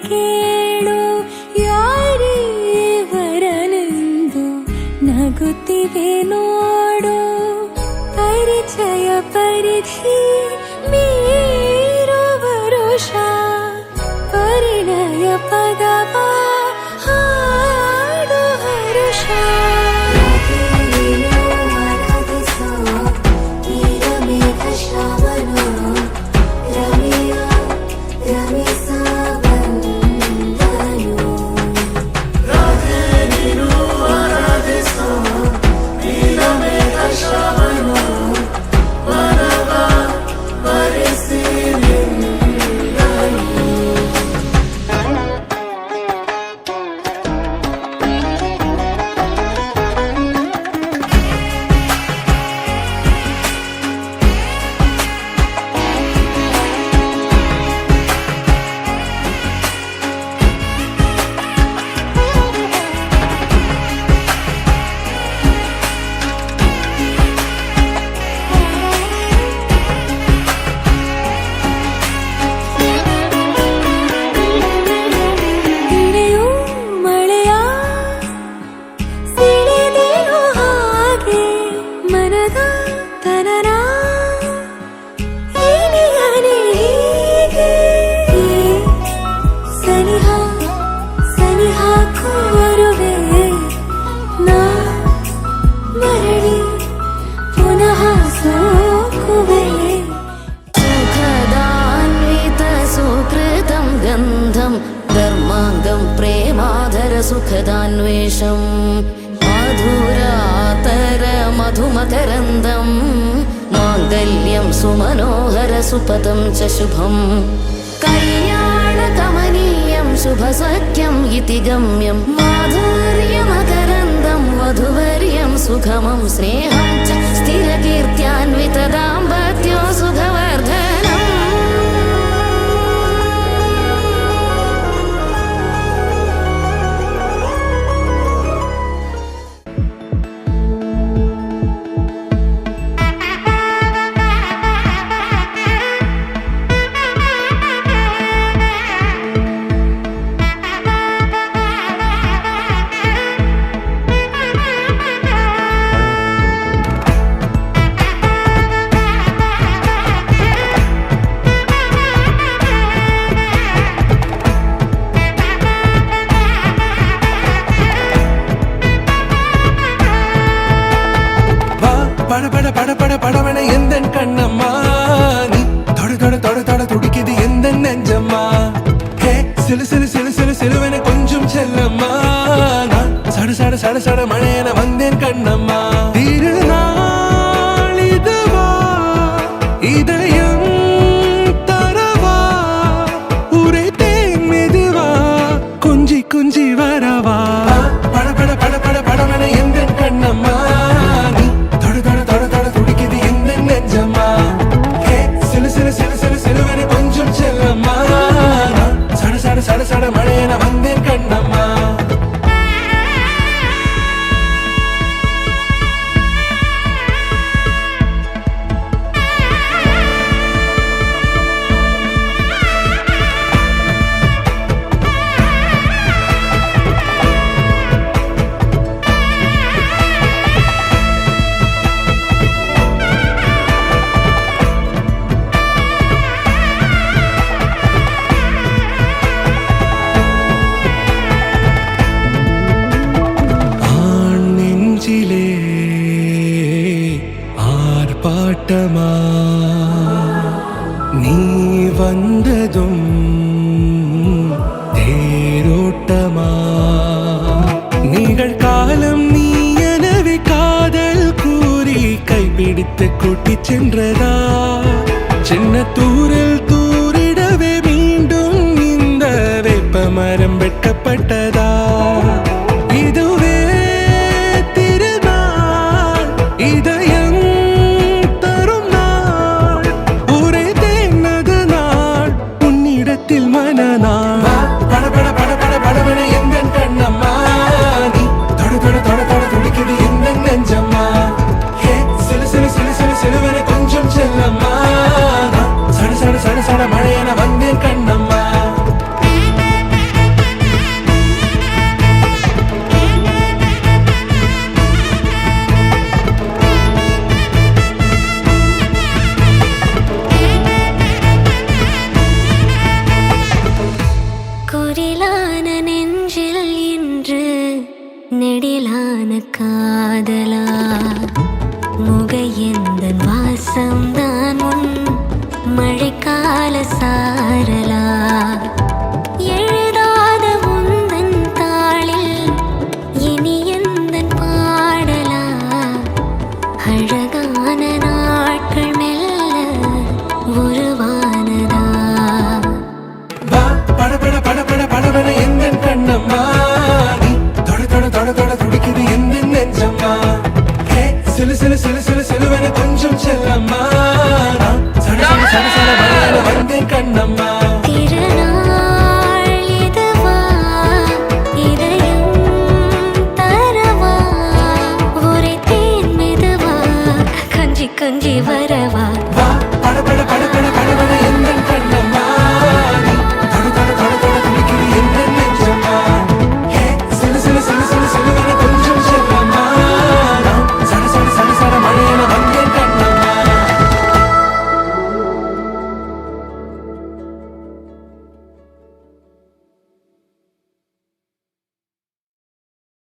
ಕೇಳು ಯಾರೇ ವರನೆಂದು ನಗುತ್ತಿವೆ ನೋಡು ಪರಿಚಯ ಪರಿಧಿ ಮೀರು ವರುಷ ಪರಿಣಯ ಪದವ ಹಾಡು ಹರುಷ ധർമാംഗം പ്രേമാധര സുഖദാന്വേഷം മധുരാതര മധുമകരന്തം മാംഗല്യം സുമനോഹര സുപദം ച ശുഭം കല്യാണകമനീയം ശുഭസഖ്യം ഇതി ഗമ്യം മാധുര്യമകരന്തം വധുവർയം സുഖമം സ്നേഹം ച സ്ഥിരകീർത്യാന്വിത ദാമ്പത്യോ സുഖവർദ്ധനം. படவன எந்த கண்ணம்மா நீ தொட தொட தொட தொட துடிக்குது எந்த நெஞ்சம்மா ஹே சிலு சிலு சிலு சிலு சிலுவன கொஞ்சம் செல்லம்மா நான் சட சட சட சட மழையன வந்தேன் கண்ணம்மா திருநாள் இதுவா இதயம் தரவா உரைத்தேன் மெதுவா கொஞ்சி கொஞ்சி வரவா பட பட பட பட படவன எந்த கண்ணம்மா சட சட மழையன வந்தேன் கண்ணம்மா. ஆர்ப்பாட்டமா நீ வந்ததும் தேரோட்டமா நிகழ்காலம் நீ எனவே காதல் கூறி கைப்பிடித்து கூட்டிச் சென்றதா சின்ன தூரல் தூரிடவே மீண்டும் இந்த வேப்ப மரம் வெட்கப்பட்டதா இதுவே திருநாள் இதயம் மனநாள் பட பட பட பட படவன எந்த கண்ணம்மா நீ தொட தொட தொட தொட துடிக்குது எந்த நெஞ்சம்மா ஹே சிலு சிலு சிலு சிலு சிலுவன கொஞ்சம் செல்லம்மா சட சட சட சட மழையன வந்தேன் கண்ணம்மா. குரிலான நெஞ்சில் இன்று நெடிலான காதலா முகையெந்தன் வாசம்தான் உன் மழைக்கால சாரலா எழுதாத உந்தன் தாளில் இனி எந்தன் பாடலா அழகான நாட்கள் மெல்ல உருவானதா வா பட பட பட பட படபட எந்தன் கண்ணம்மா நீ தொட தொட தொட தொட துடிக்குது எந்தன் நெஞ்சம்மா ஹே சிலு சிலு சிலு சிலு சிலுவென கொஞ்சம் செல்லம்மா நான் சட சட சட சட